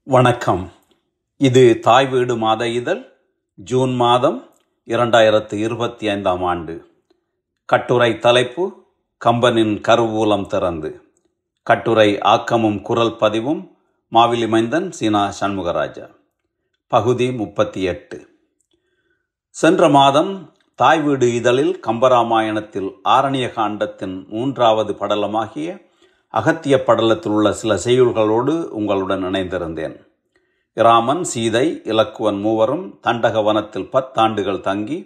வணக்கம். இது தாய் வீடு மாத இதழ், ஜூன் மாதம் 2025 ஆண்டு. கட்டுரை தலைப்பு: கம்பனின் கருவூலம் திறந்து. கட்டுரை ஆக்கமும் குரல் பதிவும் மாவிலி மைந்தன், சீனா சண்முகராஜா. பகுதி 38. சென்ற மாதம் தாய் வீடு இதழில் கம்பராமாயணத்தில் ஆரண்ய காண்டத்தின் 3வது படலமாகிய அகத்திய படலத்தில் உள்ள சில செய்யுள்களோடு உங்களுடன் இணைந்திருந்தேன். இராமன், சீதை, இலக்குவன் மூவரும் தண்டக வனத்தில் 10 ஆண்டுகள் தங்கி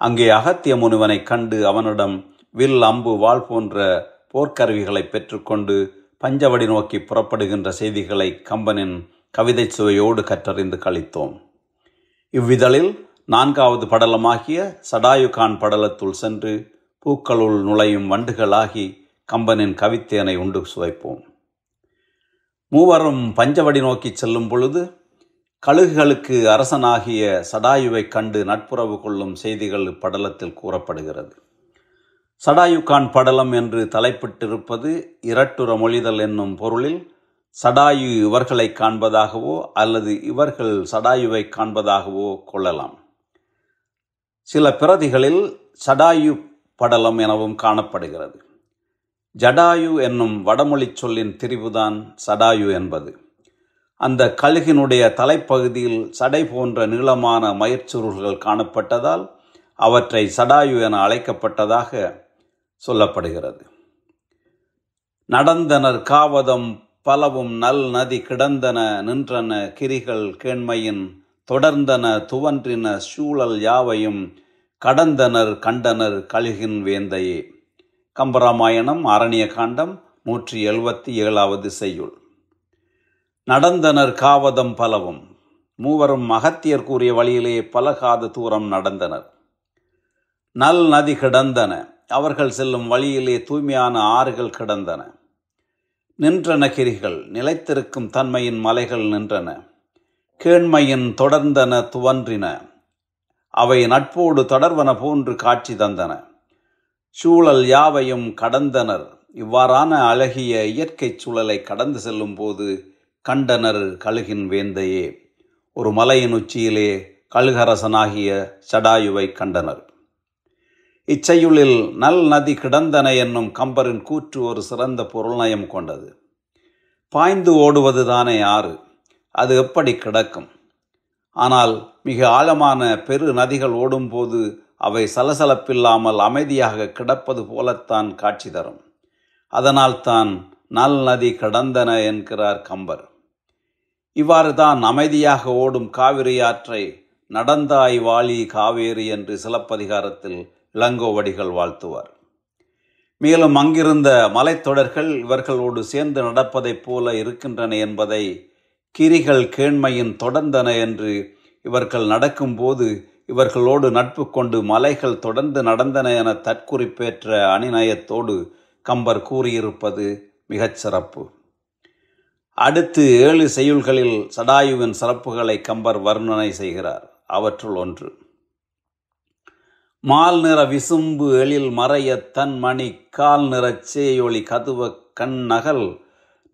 அங்கே அகத்திய முனிவனை கண்டு அவனிடம் வில், அம்பு, வாள் போன்ற போர்க்கருவிகளை பெற்றுக்கொண்டு பஞ்சவடி நோக்கி புறப்படுகின்ற செய்திகளை கம்பனின் கவிதை சுவையோடு கற்றறிந்து கழித்தோம். இவ்விதழில் 4வது படலமாகிய சடாயுகான் படலத்துள் சென்று பூக்களுள் நுழையும் வண்டுகளாகி கம்பனின் கவித்தேனை உண்டு சுவைப்போம். மூவரும் பஞ்சவடி நோக்கி செல்லும் பொழுது கழுகுகளுக்கு அரசனாகிய சடாயுவை கண்டு நட்புறவு கொள்ளும் செய்திகள் இப்படலத்தில் கூறப்படுகிறது. சடாயுகான் படலம் என்று தலைப்பிட்டிருப்பது இரட்டுற மொழிதல் என்னும் பொருளில் சடாயு இவர்களை காண்பதாகவோ அல்லது இவர்கள் சடாயுவை காண்பதாகவோ கொள்ளலாம். சில பிரதிகளில் சடாயு படலம் எனவும் காணப்படுகிறது. ஜடாயு என்னும் வடமொழி சொல்லின் திரிவுதான் சடாயு என்பது. அந்த கழுகினுடைய தலைப்பகுதியில் சடை போன்ற நீளமான மயிர்ச்சுருள்கள் காணப்பட்டதால் அவற்றை சடாயு என அழைக்கப்பட்டதாக சொல்லப்படுகிறது. நடந்தனர் காவதம் பலவும் நல் நதி கிடந்தன நின்றன கிரிகள் கேண்மையின் தொடர்ந்தன துவன்றின சூழல் யாவையும் கடந்தனர் கண்டனர் கழுகின் வேந்தையே. கம்பராமாயணம் ஆரண்ய காண்டம் 177வது செய்யுள். நடந்தனர் காவதம் பலவும். மூவரும் அகத்தியர் கூறிய வழியிலே பல காத தூரம் நடந்தனர். நல் நதி கிடந்தன. அவர்கள் செல்லும் வழியிலே தூய்மையான ஆறுகள் கிடந்தன. நின்றன கிரிகள். நிலைத்திருக்கும் தன்மையின் மலைகள் நின்றன. கேண்மையின் தொடர்ந்தன துவன்றின. அவை நட்போடு தொடர்வன போன்று காட்சி தந்தன. சூழல் யாவையும் கடந்தனர். இவ்வாறான அழகிய இயற்கை சூழலை கடந்து செல்லும் போது கண்டனர் கழுகின் வேந்தையே. ஒரு மலையின் உச்சியிலே கழுகரசனாகிய சடாயுவை கண்டனர். இச்செய்யுளில் நல் நதி கிடந்தன என்னும் கம்பரின் கூற்று ஒரு சிறந்த பொருள்நயம் கொண்டது. பாய்ந்து ஓடுவதுதானே ஆறு, அது எப்படி கிடக்கும்? ஆனால் மிக ஆழமான பெரு நதிகள் ஓடும்போது அவை சலசலப்பில்லாமல் அமைதியாக கிடப்பது போலத்தான் காட்சி தரும். அதனால் தான் நல் நதி கடந்தன என்கிறார் கம்பர். இவ்வாறு தான் அமைதியாக ஓடும் காவிரி ஆற்றை நடந்தாய் வாழி காவேரி என்று சிலப்பதிகாரத்தில் இளங்கோவடிகள் வாழ்த்துவார். மேலும் அங்கிருந்த மலைத்தொடர்கள் இவர்களோடு சேர்ந்து நடப்பதைப் போல இருக்கின்றன என்பதை கிரிகள் கேண்மையின் தொடர்ந்தன என்று இவர்கள் நடக்கும்போது இவர்களோடு நட்பு கொண்டு மலைகள் தொடர்ந்து நடந்தன என தற்குறிப்பேற்ற அணிநயத்தோடு கம்பர் கூறியிருப்பது மிகச் சிறப்பு. அடுத்து 7 செய்யுள்களில் சடாயுவின் சிறப்புகளை கம்பர் வர்ணனை செய்கிறார். அவற்றுள் ஒன்று: மால் நிற விசும்பு எழில் மறைய தன் மணி கால் நிறச் சேயொளி கதுவ கண் நகல்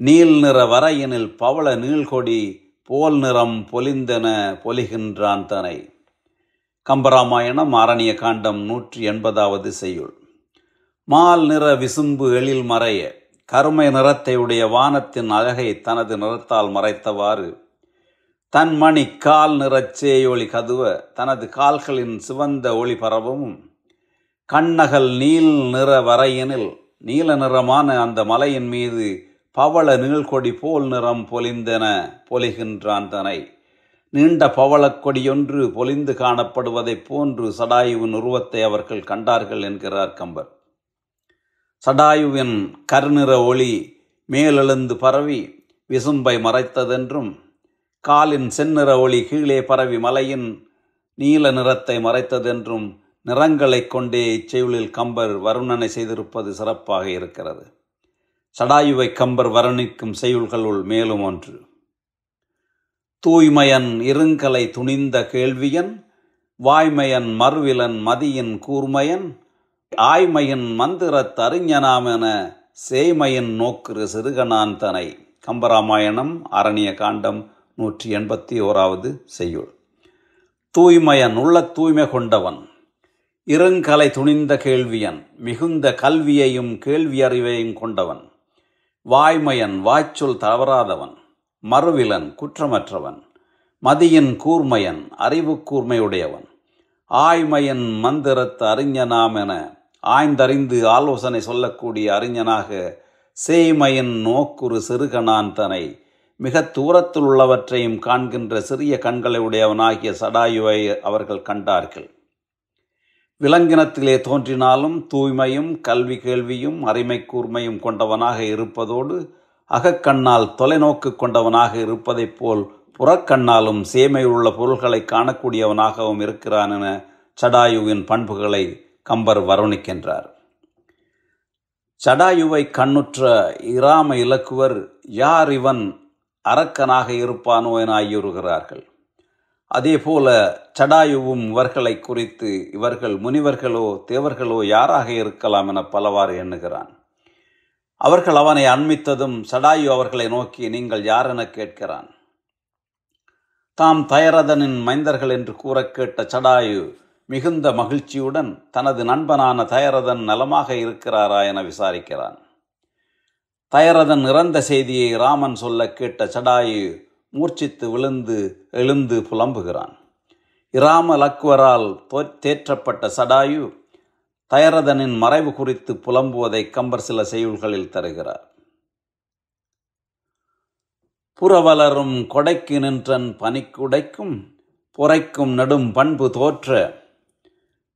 நீல் நிற வரையினில் பவள நீள்கொடி போல் நிறம் பொலிந்தென பொலிகின்றான் தனை. கம்பராமாயணம் ஆரண்ய காண்டம் 180வது செய்யுள். மால் நிற விசும்பு எழில் மறைய, கருமை நிறத்தை உடைய வானத்தின் அழகை தனது நிறத்தால் மறைத்தவாறு, தன் மணி கால் நிறச் சேயொளி கதுவ, தனது கால்களின் சிவந்த ஒளி பரவவும், கண்ணகல் நீல் நிற வரையினில், நீல நிறமான அந்த மலையின் மீது பவள நீள்கொடி போல் நிறம் பொலிந்தென பொலிகின்றான் தனை. நீண்ட பவளக்கொடியொன்று பொலிந்து காணப்படுவதைப் போன்று சடாயுவின் உருவத்தை அவர்கள் கண்டார்கள் என்கிறார் கம்பர். சடாயுவின் கருநிற ஒளி மேலெழுந்து பரவி விசும்பை மறைத்ததென்றும், காலின் செந்நிற ஒளி கீழே பரவி மலையின் நீல நிறத்தை மறைத்ததென்றும் நிறங்களை கொண்டே இச்செய்யுளில் கம்பர் வர்ணனை செய்திருப்பது சிறப்பாக இருக்கிறது. சடாயுவை கம்பர் வர்ணிக்கும் செய்யுள்களுள் மேலும் ஒன்று: தூய்மையன் இருங்கலை துணிந்த கேள்வியன், வாய்மையன் மறுவிலன் மதியின் கூர்மையன், ஆய்மையின் மந்திரத் அறிஞனாமென சேய்மையின் நோக்குறு சிறுகனான் தனை. கம்பராமாயணம் ஆரண்ய காண்டம் 181 செய்யுள். தூய்மையன் உள்ள தூய்மை கொண்டவன், இருங்கலை துணிந்த கேள்வியன், மிகுந்த கல்வியையும் கேள்வியறிவையும் கொண்டவன், வாய்மையன் வாய்ச்சொல் தவறாதவன், மறுவிலன் குற்றமற்றவன், மதியின் கூர்மையன் அறிவு கூர்மையுடையவன், ஆய்மையன் மந்திரத்து அறிஞனாம் என ஆய்ந்தறிந்து ஆலோசனை சொல்லக்கூடிய அறிஞனாக சேய்மையின் நோக்குறு சிறுகனான் தனை மிக தூரத்தில் உள்ளவற்றையும் காண்கின்ற சிறிய கண்களை உடையவனாகிய சடாயுவை அவர்கள் கண்டார்கள். விலங்கினத்திலே தோன்றினாலும் தூய்மையும் கல்வி கேள்வியும் அறிமை கூர்மையும் கொண்டவனாக இருப்பதோடு அகக்கண்ணால் தொலைநோக்கு கொண்டவனாக இருப்பதைப் போல் புறக்கண்ணாலும் சேமையுள்ள பொருள்களை காணக்கூடியவனாகவும் இருக்கிறான் என சடாயுவின் பண்புகளை கம்பர் வர்ணிக்கின்றார். சடாயுவை கண்ணுற்ற இராம இலக்குவர் யார் இவன் அரக்கனாக இருப்பானோ என ஐயுறுகிறார்கள். அதேபோல சடாயுவும் இவர்களை குறித்து இவர்கள் முனிவர்களோ தேவர்களோ யாராக இருக்கலாம் என பலவாறு எண்ணுகிறான். அவர்கள் அவனை அண்மித்ததும் சடாயு அவர்களை நோக்கி நீங்கள் யார் என கேட்கிறான். தாம் தயரதனின் மைந்தர்கள் என்று கூற கேட்ட சடாயு மிகுந்த மகிழ்ச்சியுடன் தனது நண்பனான தயரதன் நலமாக இருக்கிறாரா என விசாரிக்கிறான். தயரதன் இறந்த செய்தியை ராமன் சொல்ல கேட்ட சடாயு மூர்ச்சித்து விழுந்து எழுந்து புலம்புகிறான். இராம லக்குவரால் தேற்றப்பட்ட சடாயு தயரதனின் மறைவு குறித்து புலம்புவதை கம்பர் சில செய்யுள்களில் தருகிறார். புறவலரும் கொடைக்கு நின்றன் பனிக்குடைக்கும் பொறைக்கும் நெடும் பண்பு தோற்ற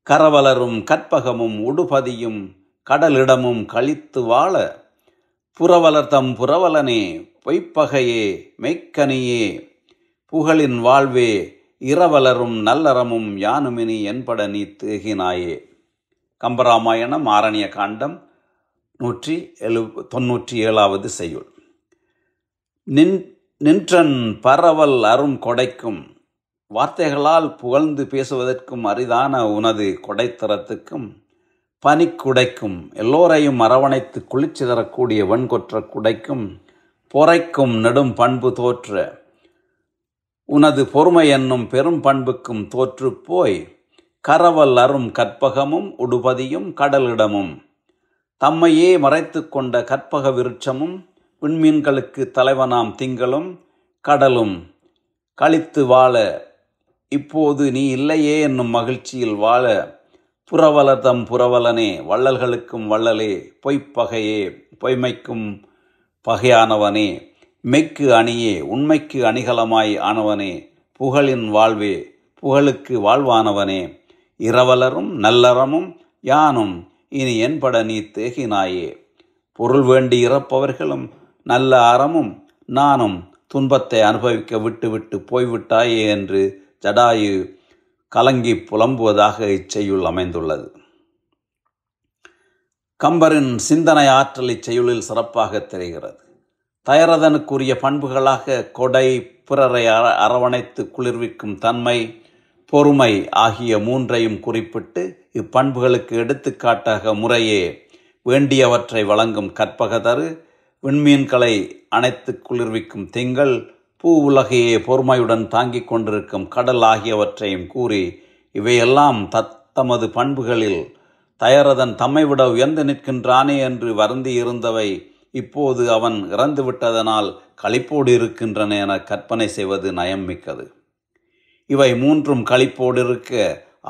கரவலரும் கற்பகமும் உடுபதியும் கடலிடமும் கழித்து வாழ புறவலர்தம் புறவலனே பொய்ப்பகையே மெய்க்கனியே புகழின் வாழ்வே இரவலரும் நல்லறமும் யானுமினி என்பட நீ தேகினாயே. கம்பராமாயணம் ஆரண்ய காண்டம் 197 செய்யுள். நின்றன் பரவல் அரும் கொடைக்கும் வார்த்தைகளால் புகழ்ந்து பேசுவதற்கும் அரிதான உனது கொடைத்தரத்துக்கும் பனிக்குடைக்கும் எல்லோரையும் அரவணைத்து குளிர்ச்சி தரக்கூடிய வெண்கொற்ற குடைக்கும் பொறைக்கும் நெடும் பண்பு தோற்ற உனது பொறுமை என்னும் பெரும் பண்புக்கும் தோற்று போய் கரவல் அரும் கற்பகமும் உடுபதியும் கடலிடமும் தம்மையே மறைத்து கொண்ட கற்பக விருட்சமும் விண்மீன்களுக்கு தலைவனாம் திங்களும் கடலும் கழித்து வாழ இப்போது நீ இல்லையே என்னும் மகிழ்ச்சியில் வாழ புறவலர்தம் புறவலனே வள்ளல்களுக்கும் வள்ளலே பொய்ப்பகையே பொய்மைக்கும் பகையானவனே மெய்க்கு அணியே உண்மைக்கு அணிகலமாய் ஆனவனே புகழின் வாழ்வே புகழுக்கு வாழ்வானவனே இரவலரும் நல்லறமும் யானும் இனி என்பட நீ தேகினாயே. பொருள் வேண்டி இறப்பவர்களும் நல்ல அறமும் நானும் துன்பத்தை அனுபவிக்க விட்டு போய்விட்டாயே என்று சடாயு கலங்கி புலம்புவதாக இச்செய்யுள் அமைந்துள்ளது. கம்பரின் சிந்தனை ஆற்றல் இச்செய்யுளில் சிறப்பாக தெரிகிறது. தயரதனுக்குரிய பண்புகளாக கொடை, பிறரை அரவணைத்து குளிர்விக்கும் தன்மை, பொறுமை ஆகிய மூன்றையும் குறிப்பிட்டு இப்பண்புகளுக்கு எடுத்துக்காட்டாக முறையே வேண்டியவற்றை வழங்கும் கற்பகதரு, விண்மீன்களை அணைத்து குளிர்விக்கும் திங்கள், பூ உலகையே பொறுமையுடன் தாங்கிக் கொண்டிருக்கும் கடல் ஆகியவற்றையும் கூறி இவையெல்லாம் தமது பண்புகளில் தயரதன் தம்மை விட உயர்ந்து நிற்கின்றானே என்று வருந்தி இருந்தவை இப்போது அவன் இறந்துவிட்டதனால் களிப்போடு இருக்கின்றன என கற்பனை செய்வது நயம் மிக்கது. இவை மூன்றும் களிப்போடு இருக்க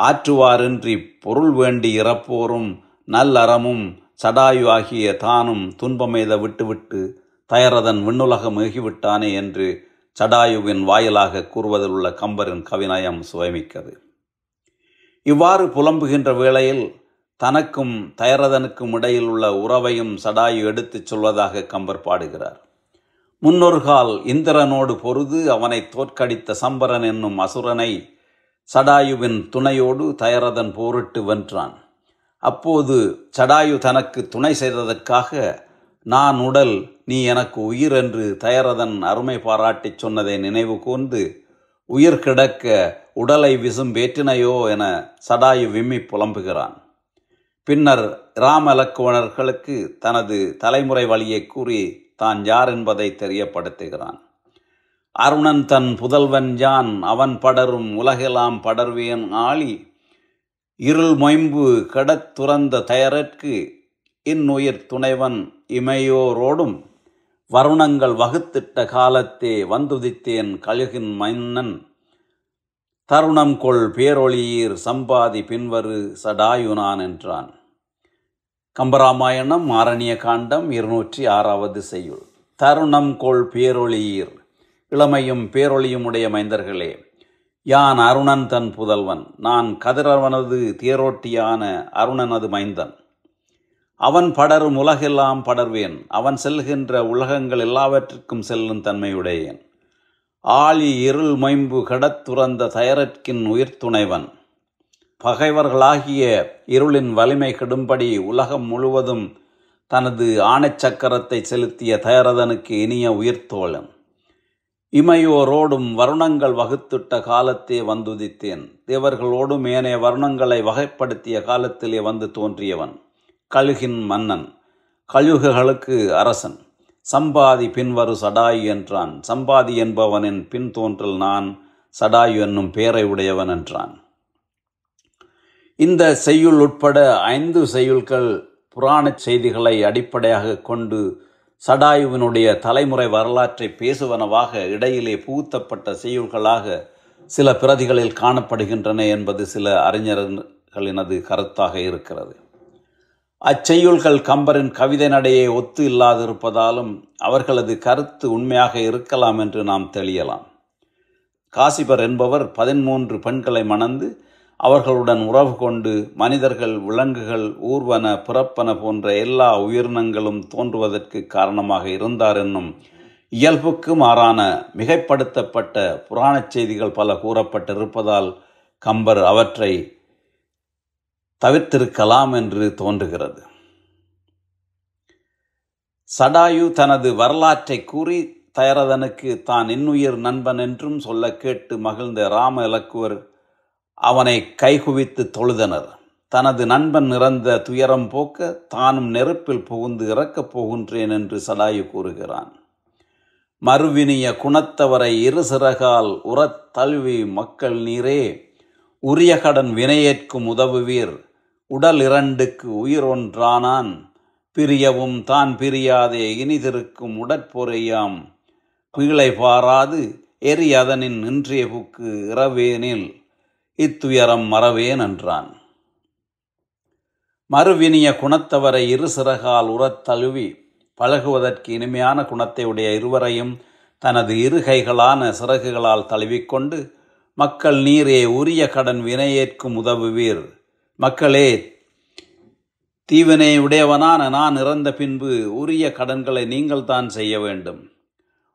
ஆற்றுவாரின்றி பொருள் வேண்டி இறப்போரும் நல்லறமும் சடாயு ஆகிய தானும் துன்பமெய்த விட்டுவிட்டு தயரதன் விண்ணுலகம் ஏகிவிட்டானே என்று சடாயுவின் வாயிலாக கூறுவதில் உள்ள கம்பரின் கவிநயம் சுவைமிக்கது. இவ்வாறு புலம்புகின்ற வேளையில் தனக்கும் தயரதனுக்கும் இடையில் உள்ள உறவையும் சடாயு எடுத்துச் சொல்வதாக கம்பர் பாடுகிறார். முன்னொருகால் இந்திரனோடு பொருது அவனை தோற்கடித்த சம்பரன் என்னும் அசுரனை சடாயுவின் துணையோடு தயரதன் போரிட்டு வென்றான். அப்போது சடாயு தனக்கு துணை செய்ததற்காக நான் உடல் நீ எனக்கு உயிர் என்று தயரதன் அருமை பாராட்டி சொன்னதை நினைவு கூர்ந்து உயிர் கிடக்க உடலை விசும்பேற்றினையோ என சடாயு விம்மி புலம்புகிறான். பின்னர் இராம இலக்குவனர்களுக்கு தனது தலைமுறை வழியை கூறி தான் யார் என்பதை தெரியப்படுத்துகிறான். அருணன் தன் புதல்வன் யான் அவன் படரும் உலகெல்லாம் படர்வேன் ஆளி இருள் மொயம்பு கடத் துறந்த தயரற்கு இன்னுயிர் துணைவன் இமையோரோடும் வருணங்கள் வகுத்திட்ட காலத்தே வந்துதித்தேன் கழுகின் மன்னன் தருணம் கொள் பேரொளியீர் சம்பாதி பின்வரு சடாயுனான் என்றான். கம்பராமாயணம் ஆரண்ய காண்டம் 206வது செய்யுள். தருணம் கொள் பேரொளியீர், இளமையும் பேரொளியுமுடைய மைந்தர்களே, யான் அருணன் தன் புதல்வன், நான் கதிரவனது தேரோட்டியான அருணனது மைந்தன். அவன் படரும் உலகெல்லாம் படர்வேன், அவன் செல்கின்ற உலகங்கள் எல்லாவற்றிற்கும் செல்லும் தன்மையுடையேன். ஆழி இருள் மொயம்பு கடத்துறந்த தயரற்கின் உயிர்த்துணைவன், பகைவர்களாகிய இருளின் வலிமை கெடும்படி உலகம் முழுவதும் தனது ஆணைச்சக்கரத்தை செலுத்திய தயரதனுக்கு இனிய உயிர்த்தோழன். இமையோரோடும் வருணங்கள் வகுத்திட்ட காலத்தே வந்துதித்தேன், தேவர்களோடும் ஏனைய வருணங்களை வகைப்படுத்திய காலத்திலே வந்து தோன்றியவன். கழுகின் மன்னன், கழுகுகளுக்கு அரசன். சம்பாதி பின்வரு சடாயு என்றான். சம்பாதி என்பவனின் பின் தோன்றல் நான் சடாயு என்னும் பெயரை உடையவன் என்றான். இந்த செய்யுள் உட்பட 5 செய்யுள்கள் புராண செய்திகளை அடிப்படையாக கொண்டு சடாயுவினுடைய தலைமுறை வரலாற்றை பேசுவனவாக இடையிலே புகுத்தப்பட்ட செய்யுள்களாக சில பிரதிகளில் காணப்படுகின்றன என்பது சில அறிஞர்களினது கருத்தாக இருக்கிறது. அச்செய்யுள்கள் கம்பரின் கவிதை நடையை ஒத்து இல்லாதிருப்பதாலும் அவர்களது கருத்து உண்மையாக இருக்கலாம் என்று நாம் தெளியலாம். காசிபர் என்பவர் 13 பெண்களை மணந்து அவர்களுடன் உறவு கொண்டு மனிதர்கள், விலங்குகள், ஊர்வன, பிறப்பன போன்ற எல்லா உயிரினங்களும் தோன்றுவதற்கு காரணமாக இருந்தார் என்னும் இயல்புக்கு மாறான மிகைப்படுத்தப்பட்ட புராணச் செய்திகள் பல கூறப்பட்டிருப்பதால் கம்பர் அவற்றை தவிர்த்திருக்கலாம் என்று தோன்றுகிறது. சடாயு தனது வரலாற்றை கூறி தயரதனுக்கு தான் இன்னுயிர் நண்பன் என்றும் சொல்ல கேட்டு மகிழ்ந்த ராம இலக்குவர் அவனை கைகுவித்து தொழுதனர். தனது நண்பன் இறந்த துயரம் போக்க தானும் நெருப்பில் புகுந்து இறக்கப் போகின்றேன் என்று சடாயு கூறுகிறான். மறுவினிய குணத்தவரை இரு சிறகால் உரத் தழுவி மக்கள் நீரே, உரிய கடன் வினையேற்கும் உதவுவீர், உடல் 2க்கு உயிர் ஒன்றானான், பிரியவும் தான் பிரியாதே இனிதிருக்கும் உடற்பொறையாம், பீழை பாராது எரி அதனின் நின்றிய புக்கு இரவேனில் இத்துயரம் மறவேன் என்றான். மறுவினிய குணத்தவரை இரு சிறகால் உரத் தழுவி பழகுவதற்கு இனிமையான குணத்தை உடைய இருவரையும் தனது இரு கைகளான சிறகுகளால் தழுவிக்கொண்டு, மக்கள் நீரே, உரிய கடன் வினையேற்கும் உதவுவீர், மக்களே, தீவினையுடையவனான நான் இறந்த பின்பு உரிய கடன்களை நீங்கள் தான் செய்ய வேண்டும்.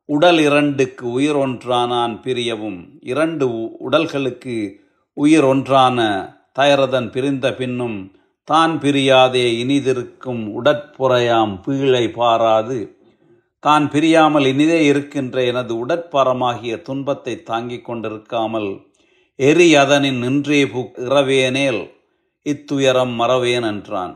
உடல் 2க்கு உயிர் ஒன்றானான் பிரியவும், 2 உடல்களுக்கு உயிர் ஒன்றான தயரதன் பிரிந்த பின்னும் தான் பிரியாதே இனிதிருக்கும் உடற்புறையாம் பீழை பாராது, தான் பிரியாமல் இனிதே இருக்கின்ற எனது உடற்பாரமாகிய துன்பத்தை தாங்கிக் கொண்டிருக்காமல் எரி அதனின் நின்றே இரவேனேல் இத்துயரம் மறவேன் என்றான்.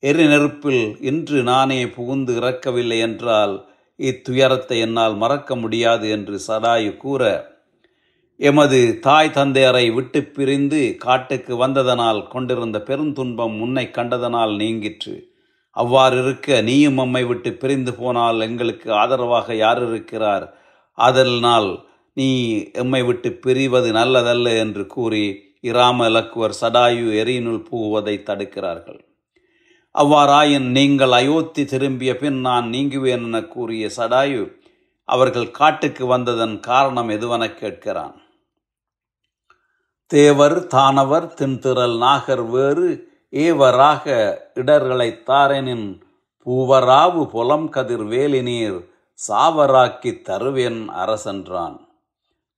எரி நெருப்பில் இன்று நானே புகுந்து இறக்கவில்லை என்றால் இத்துயரத்தை என்னால் மறக்க முடியாது என்று சடாயு கூற, எமது தாய் தந்தையரை விட்டு பிரிந்து காட்டுக்கு வந்ததனால் கொண்டிருந்த பெருந்துன்பம் முன்னை கண்டதனால் நீங்கிற்று. அவ்வாறு இருக்க நீயும் அம்மை விட்டு பிரிந்து போனால் எங்களுக்கு ஆதரவாக யார் இருக்கிறார்? அதனால் நீ எம்மை விட்டு பிரிவது நல்லதல்ல என்று கூறி இராம இலக்குவர் சடாயு எரியினுள் புகுவதை தடுக்கிறார்கள். அவ்வாறாயின் நீங்கள் அயோத்தி திரும்பிய பின் நான் நீங்குவேன் என கூறிய சடாயு அவர்கள் காட்டுக்கு வந்ததன் காரணம் எதுவென கேட்கிறான். தேவர் தானவர் தின்திரல் நாகர் வேறு ஏவராக இடர்களைத் தாரெனின் பூவராவு புலம் கதிர் வேலினீர் சாவராக்கி தருவேன் அரசென்றான்.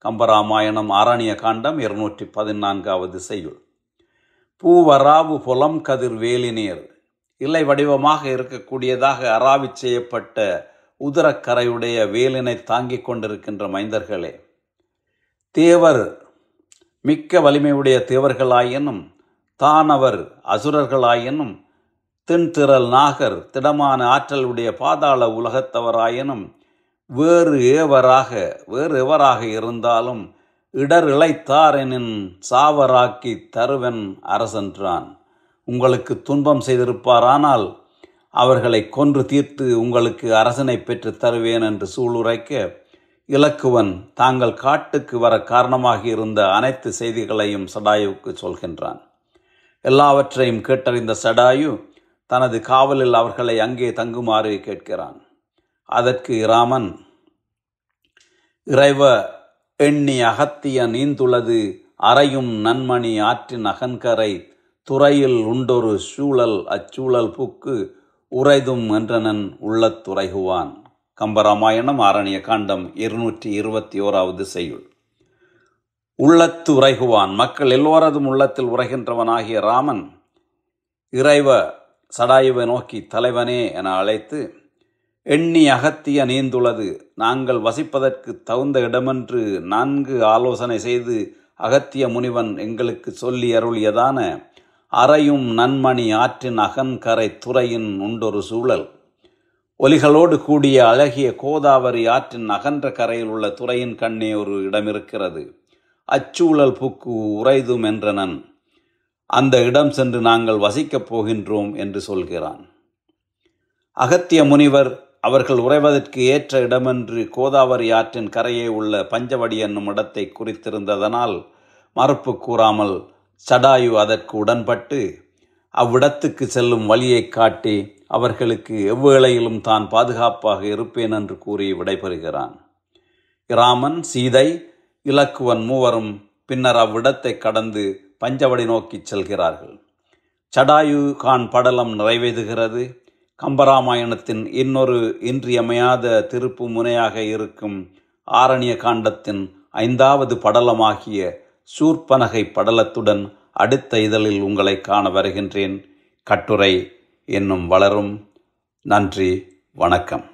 கம்பராமாயணம் ஆரண்ய காண்டம் 214வது செய்யுள். பூவராவு புலம் கதிர் வேலினீர், இலை வடிவமாக இருக்கக்கூடியதாக அராவி செய்யப்பட்ட உதரக்கரையுடைய வேலினை தாங்கிக் கொண்டிருக்கின்ற மைந்தர்களே, தேவர் மிக்க வலிமையுடைய தேவர்களாயினும், தானவர் அசுரர்களாயினும், தின்திரல் நாகர் திடமான ஆற்றலுடைய பாதாள உலகத்தவராயினும், வேறு எவராக இருந்தாலும் இடர் இளைத்தாரெனின் சாவராக்கி தருவன் அரசென்றான். உங்களுக்கு துன்பம் செய்திருப்பாரானால் அவர்களை கொன்று தீர்த்து உங்களுக்கு அரசனை பெற்று தருவேன் என்று சூளுரைக்க, இலக்குவன் தாங்கள் காட்டுக்கு வர காரணமாக இருந்த அனைத்து செய்திகளையும் சடாயுவுக்கு சொல்கின்றான். எல்லாவற்றையும் கேட்டறிந்த சடாயு தனது காவலில் அவர்களை அங்கே தங்குமாறு கேட்கிறான். அதற்கு இராமன், இறைவ எண்ணி அகத்திய நீந்துளது அறையும் நன்மணி ஆற்றின் அகன்கரை துறையில் உண்டொரு சூழல் அச்சூழல் புக்கு உறைதும் என்றனன் உள்ளத்துறைகுவான். கம்பராமாயணம் ஆரணிய காண்டம் 221வது செய்யுள். உள்ளத்து உறைகுவான், மக்கள் எல்லோரதும் உள்ளத்தில் உரைகின்றவனாகிய ராமன் இறைவ சடாயுவை நோக்கி தலைவனே என அழைத்து, எண்ணி அகத்திய நீந்துளது, நாங்கள் வசிப்பதற்கு தகுந்த இடமென்று 4 ஆலோசனை செய்து அகத்திய முனிவன் எங்களுக்கு சொல்லி அருளியதான அறையும் நன்மணி ஆற்றின் அகன்கரை துறையின் உண்டொரு சூழல், ஒலிகளோடு கூடிய அழகிய கோதாவரி ஆற்றின் அகன்ற கரையில் உள்ள துறையின் கண்ணே ஒரு இடம் இருக்கிறது. அச்சூழல் புக்கு உறைதும் என்றனன், அந்த இடம் சென்று நாங்கள் வசிக்கப் போகின்றோம் என்று சொல்கிறான். அகத்திய முனிவர் அவர்கள் உறைவதற்கு ஏற்ற இடமென்று கோதாவரி ஆற்றின் கரையே உள்ள பஞ்சவடி என்னும் இடத்தை குறித்திருந்ததனால் மறுப்பு கூறாமல் சடாயு அதற்கு உடன்பட்டு அவ்விடத்துக்கு செல்லும் வழியை காட்டி அவர்களுக்கு எவ்வேளையிலும் தான் பாதுகாப்பாக இருப்பேன் என்று கூறி விடைபெறுகிறான். இராமன், சீதை, இலக்குவன் மூவரும் பின்னர் அவ்விடத்தை கடந்து பஞ்சவடி நோக்கி செல்கிறார்கள். சடாயு கான் படலம் நிறைவேறுகிறது. கம்பராமாயணத்தின் இன்னொரு இன்றியமையாத திருப்பு முனையாக இருக்கும் ஆரணிய காண்டத்தின் 5வது படலமாகிய சூர்பனகை படலத்துடன் அடுத்த இதழில் உங்களை காண வருகின்றேன். கட்டுரை இன்னும் வளரும். நன்றி, வணக்கம்.